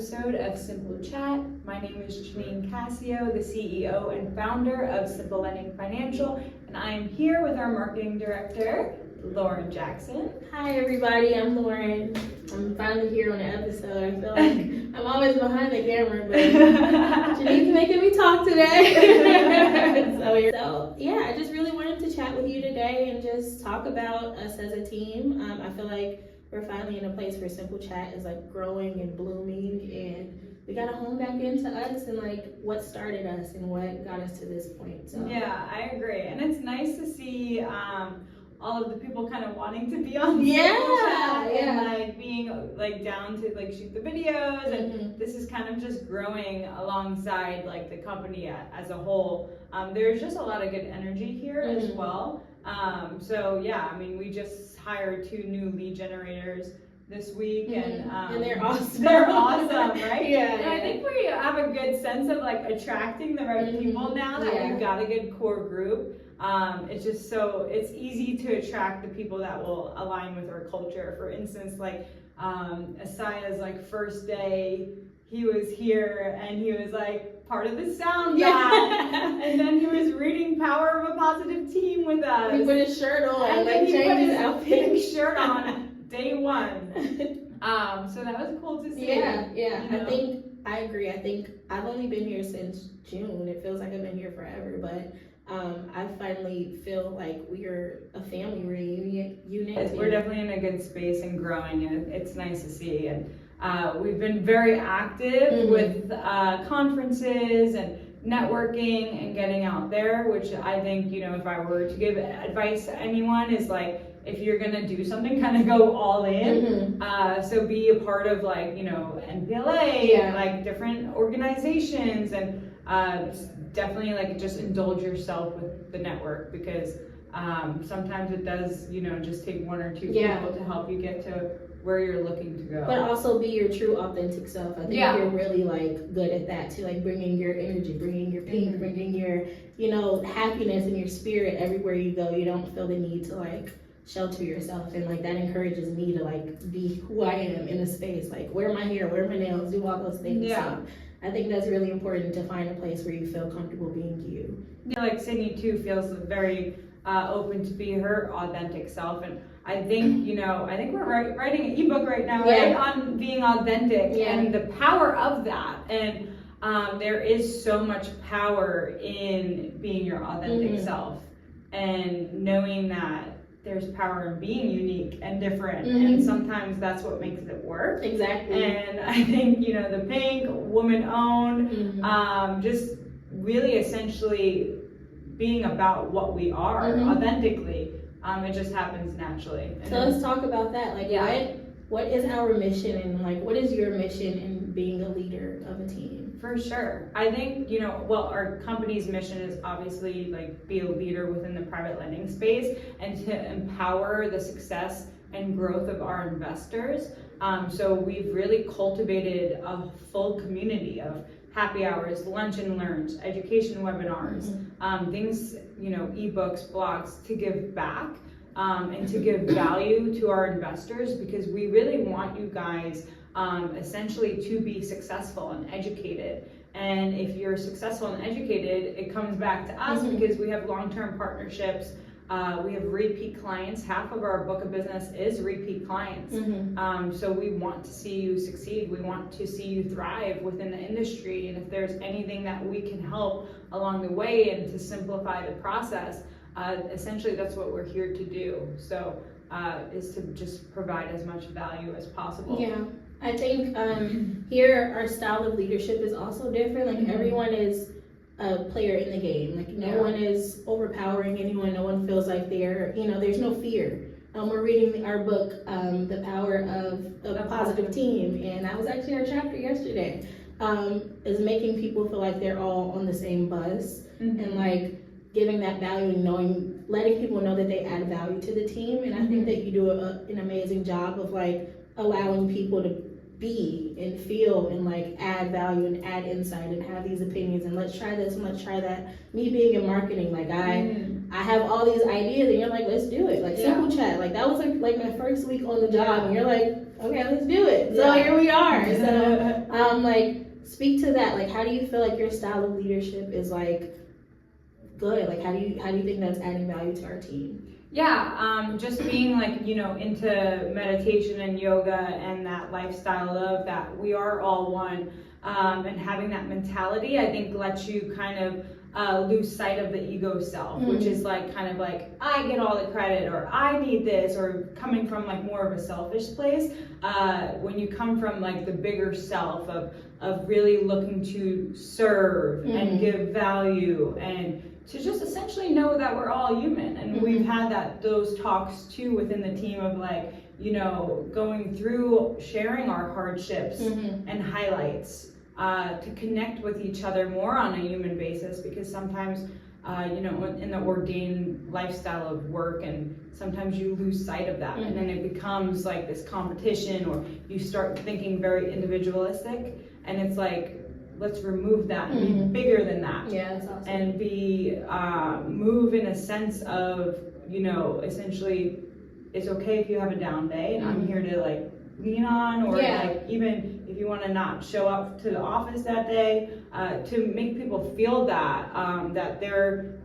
episode of Simple Chat. My name is Janine Cassio, the CEO and founder of Simple Lending Financial, and I am here with our marketing director, Lauren Jackson. Hi everybody, I'm Lauren. I'm finally here on the episode. I feel like I'm always behind the camera, but Janine's making me talk today. so yeah, I just really wanted to chat with you today and just talk about us as a team. I feel like we're finally in a place where Simple Chat is like growing and blooming, and we got to hone back into us and like what started us and what got us to this point. So yeah, I agree, and it's nice to see all of the people kind of wanting to be on Simple Chat and like being like down to like shoot the videos, and this is kind of just growing alongside like the company as a whole. There's just a lot of good energy here as well. So yeah, I mean, we just hired 2 new lead generators this week, and they're awesome. They're awesome, right? Yeah. And I think we have a good sense of like attracting the right people now that we've got a good core group. It's easy to attract the people that will align with our culture. For instance, like Asaya's like first day, he was here and he was like part of the sound guy, and then he was reading Power of a Positive Team with us. He put his shirt on, and like changed his outfit. Pink shirt on day 1. So that was cool to see. Yeah. You know? I agree. I think I've only been here since June. It feels like I've been here forever, but I finally feel like we are a family reunion. We're definitely in a good space and growing, and it's nice to see. And we've been very active with conferences and networking and getting out there, which I think, you know, if I were to give advice to anyone, is like, if you're gonna do something, kind of go all in. So be a part of like, you know, NPLA and like different organizations, and definitely like just indulge yourself with the network, because sometimes it does, you know, just take 1 or 2 people to help you get to where you're looking to go. But also be your true authentic self. I think you're really like good at that too, like bringing your energy, bringing your pink, bringing your, you know, happiness and your spirit everywhere you go. You don't feel the need to like shelter yourself, and like that encourages me to like be who I am in a space, like wear my hair, wear my nails, do all those things. So I think that's really important, to find a place where you feel comfortable being you. Yeah, like Sydney too feels very open to be her authentic self, and I think, you know, I think we're writing an ebook right now, right, on being authentic and the power of that. And there is so much power in being your authentic self, and knowing that there's power in being unique and different, and sometimes that's what makes it work. Exactly. And I think, you know, the pink, woman-owned, just really essentially being about what we are authentically. It just happens naturally. So let's talk about that. Like, what is our mission, and like, what is your mission in being a leader of a team? For sure. I think, you know, well, our company's mission is obviously like be a leader within the private lending space and to empower the success and growth of our investors. So we've really cultivated a full community of happy hours, lunch and learns, education webinars, things, you know, ebooks, blogs, to give back and to give value to our investors, because we really want you guys essentially to be successful and educated. And if you're successful and educated, it comes back to us, because we have long-term partnerships. We have repeat clients. Half of our book of business is repeat clients. So we want to see you succeed. We want to see you thrive within the industry. And if there's anything that we can help along the way and to simplify the process, essentially that's what we're here to do. So is to just provide as much value as possible. Yeah. I think here our style of leadership is also different. Like everyone is a player in the game. Like no one is overpowering anyone. No one feels like they're, you know, there's no fear. We're reading our book, The Power of a Positive Team, and that was actually our chapter yesterday. Is making people feel like they're all on the same bus, and like giving that value and letting people know that they add value to the team. And I think that you do an amazing job of like allowing people to be and feel and like add value and add insight and have these opinions and let's try this and let's try that. Me being in marketing, like I have all these ideas, and you're like, let's do it. Like simple chat. Like that was like my first week on the job, and you're like, okay, let's do it. So here we are. So like speak to that. Like how do you feel like your style of leadership is like good? Like how do you think that's adding value to our team? Yeah, just being like, you know, into meditation and yoga and that lifestyle of that we are all one, and having that mentality, I think lets you kind of lose sight of the ego self, which is like kind of like, I get all the credit, or I need this, or coming from like more of a selfish place. When you come from like the bigger self of really looking to serve and give value, and to just essentially know that we're all human. And we've had those talks too within the team of like, you know, going through sharing our hardships and highlights, to connect with each other more on a human basis, because sometimes you know, in the ordained lifestyle of work, and sometimes you lose sight of that, and then it becomes like this competition, or you start thinking very individualistic, and it's like, let's remove that and be bigger than that. Yeah, that's awesome. And be move in a sense of, you know, essentially it's okay if you have a down day, and I'm here to like lean on, or like even if you want to not show up to the office that day, to make people feel that that their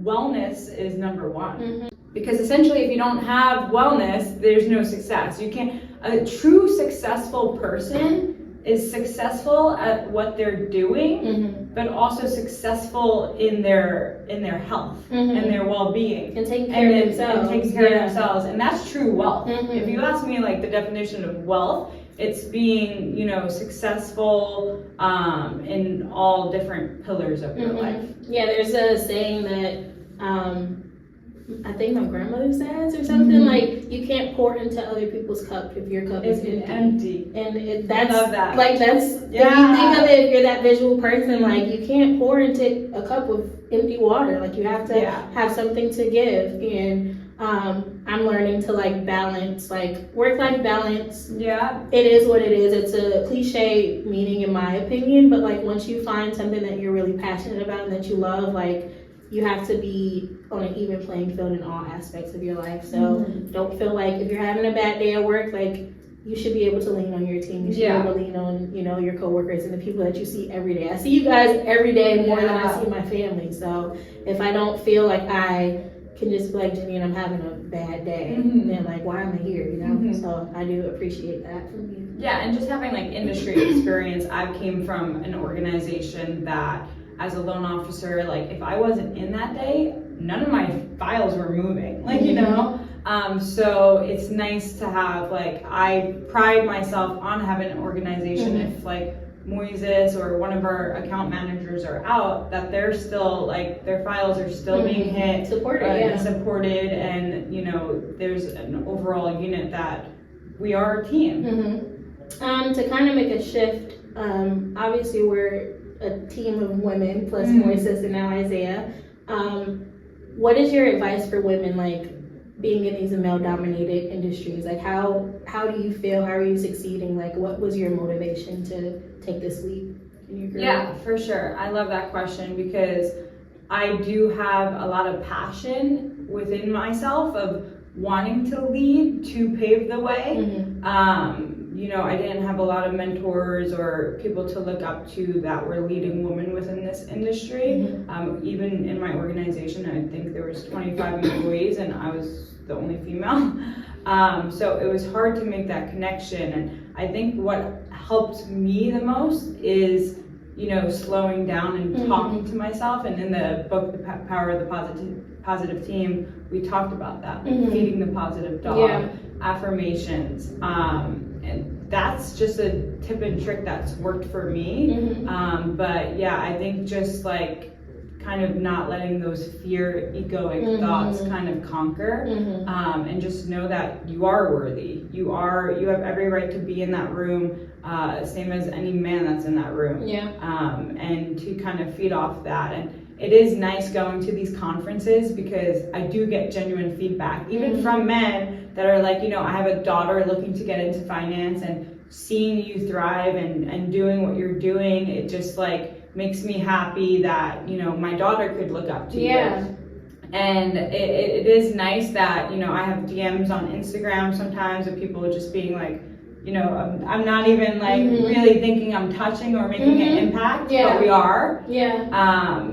wellness is number one. Because essentially if you don't have wellness, there's no success. You can't, a true successful person is successful at what they're doing, but also successful in their health and their well-being, and taking care of themselves. And taking care of themselves, and that's true wealth. If you ask me like the definition of wealth, it's being, you know, successful in all different pillars of your life. Yeah, there's a saying that I think my grandmother says or something, like you can't pour into other people's cup if your cup is empty. And that's, I love that. Like that's, if you think of it, if you're that visual person, like you can't pour into a cup of empty water. Like you have to have something to give. And I'm learning to like balance, like work-life balance. Yeah, it is what it is. It's a cliche meaning in my opinion, but like once you find something that you're really passionate about and that you love, like you have to be on an even playing field in all aspects of your life. So don't feel like if you're having a bad day at work, like you should be able to lean on your team. You should be able to lean on, you know, your coworkers and the people that you see every day. I see you guys every day more than I see my family. So if I don't feel like I can just be like, Janine, I'm having a bad day, then like, why am I here, you know? So I do appreciate that from you. Yeah, and just having like industry experience, I came from an organization that as a loan officer, like if I wasn't in that day, none of my files were moving, like, you know? So it's nice to have, like, I pride myself on having an organization. If like Moises or one of our account managers are out, that they're still like, their files are still being hit, supported, and you know, there's an overall unit that we are a team. To kind of make a shift, obviously we're a team of women plus Moises and now Isaiah. What is your advice for women, like being in these male-dominated industries? Like how do you feel? How are you succeeding? Like what was your motivation to take this leap in your career? Yeah, for sure. I love that question, because I do have a lot of passion within myself of wanting to lead, to pave the way. You know, I didn't have a lot of mentors or people to look up to that were leading women within this industry. Even in my organization, I think there was 25 employees and I was the only female. So it was hard to make that connection. And I think what helped me the most is, you know, slowing down and talking to myself. And in the book, The Power of the Positive Team, we talked about that, like feeding the positive dog, affirmations. And that's just a tip and trick that's worked for me. But yeah, I think just like kind of not letting those fear, egoic thoughts kind of conquer, and just know that you are worthy. You have every right to be in that room, same as any man that's in that room. And to kind of feed off that. And it is nice going to these conferences because I do get genuine feedback, even from men that are like, you know, I have a daughter looking to get into finance, and seeing you thrive and doing what you're doing, it just like makes me happy that, you know, my daughter could look up to you. And it is nice that, you know, I have DMs on Instagram sometimes of people just being like, you know, I'm not even like really thinking I'm touching or making an impact, but we are. Yeah.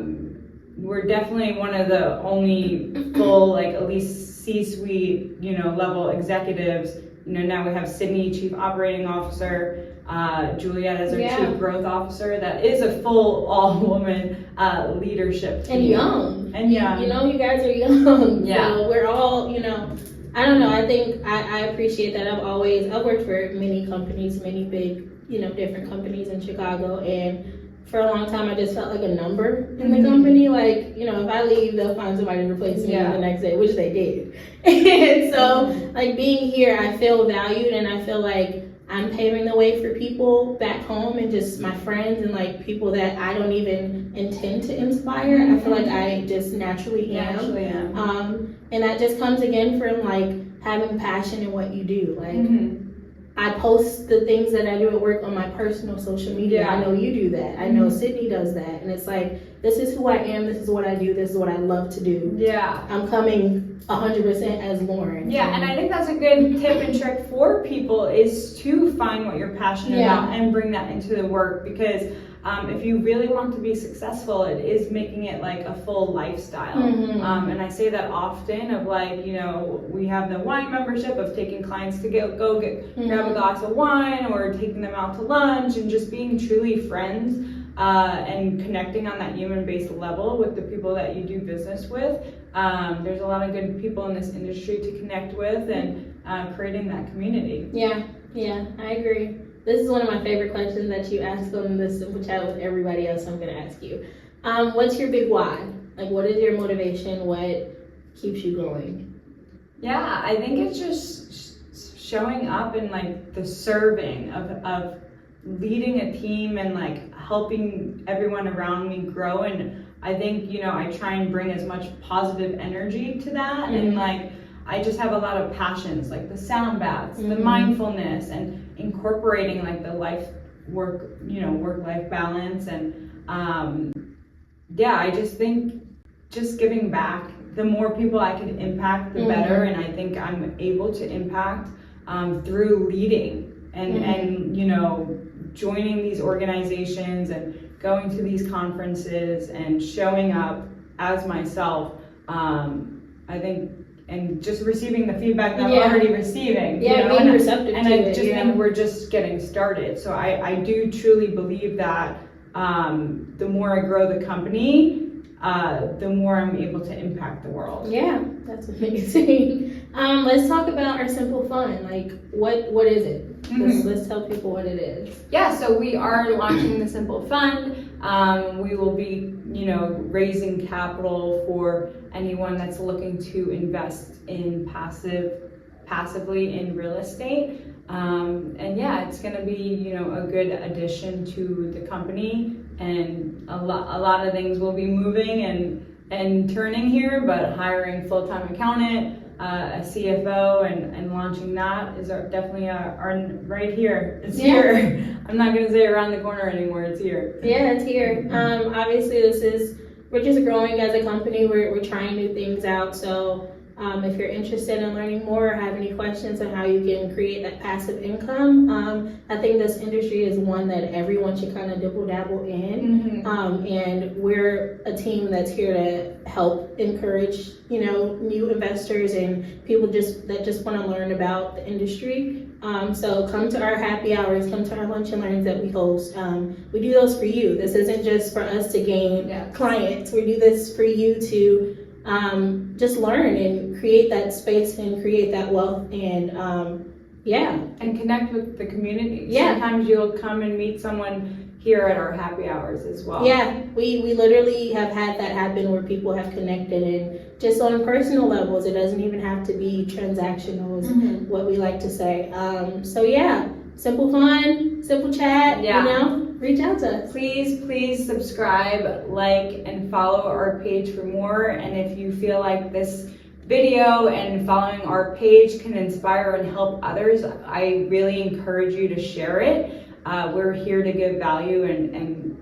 We're definitely one of the only full, like at least C-suite, you know, level executives. You know, now we have Sydney, Chief Operating Officer, Juliet as our Chief Growth Officer. That is a full all-woman leadership team. And young. And young. You know, you guys are young. Yeah. So we're all, you know, I don't know. I think I appreciate that. I've worked for many companies, many big, you know, different companies in Chicago. And for a long time, I just felt like a number in the company. Like, you know, if I leave, they'll find somebody to replace me the next day, which they did. And so, like, being here, I feel valued, and I feel like I'm paving the way for people back home and just my friends and like people that I don't even intend to inspire. I feel like I just naturally am. And that just comes again from like having passion in what you do. Like I post the things that I do at work on my personal social media. I know you do that. I know Sydney does that. And it's like, this is who I am. This is what I do. This is what I love to do. Yeah. I'm coming 100% as Lauren. Yeah, and I think that's a good tip and trick for people is to find what you're passionate about and bring that into the work, because if you really want to be successful, it is making it like a full lifestyle. And I say that often of like, you know, we have the wine membership of taking clients to go grab a glass of wine or taking them out to lunch and just being truly friends and connecting on that human-based level with the people that you do business with. There's a lot of good people in this industry to connect with and creating that community. Yeah, I agree. This is one of my favorite questions that you ask on the Simple Chat with everybody else. I'm going to ask you. What's your big why? Like, what is your motivation? What keeps you going? Yeah, I think it's just showing up and like the serving of leading a team and like helping everyone around me grow. And I think, you know, I try and bring as much positive energy to that. And like, I just have a lot of passions, like the sound baths, the mindfulness, and incorporating like the work-life balance. And I just think just giving back, the more people I can impact, the better. And I think I'm able to impact through leading and you know, joining these organizations and going to these conferences and showing up as myself. I think, and just receiving the feedback that I'm already receiving. Yeah, you know? being receptive to it. And I just think we're just getting started. So I do truly believe that the more I grow the company, the more I'm able to impact the world. Yeah, that's amazing. Let's talk about our Simple Fund. Like, what is it? Let's tell people what it is. Yeah, so we are launching the Simple Fund. We will be, you know, raising capital for anyone that's looking to invest in passively in real estate. And yeah, it's going to be, you know, a good addition to the company, and a lot of things will be moving and turning here, but hiring full-time accountant, a CFO, and launching that is definitely our right here. It's here. I'm not going to say around the corner anymore. It's here. Yeah, it's here. Obviously, we're just growing as a company. We're trying new things out. So if you're interested in learning more or have any questions on how you can create that passive income, I think this industry is one that everyone should kind of dibble dabble in. And we're a team that's here to help encourage, you know, new investors and people that just want to learn about the industry. So come to our happy hours, come to our lunch and learns that we host. We do those for you. This isn't just for us to gain clients. We do this for you to just learn and create that space and create that wealth and and connect with the community. Yeah. Sometimes you'll come and meet someone here at our happy hours as well. Yeah, we literally have had that happen where people have connected and just on personal levels. It doesn't even have to be transactional is what we like to say. So yeah, Simple Fun, Simple Chat, you know, reach out to us. Please subscribe, like, and follow our page for more. And if you feel like this video and following our page can inspire and help others, I really encourage you to share it. We're here to give value and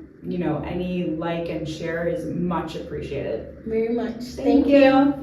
any like and share is much appreciated. Very much. Thank you.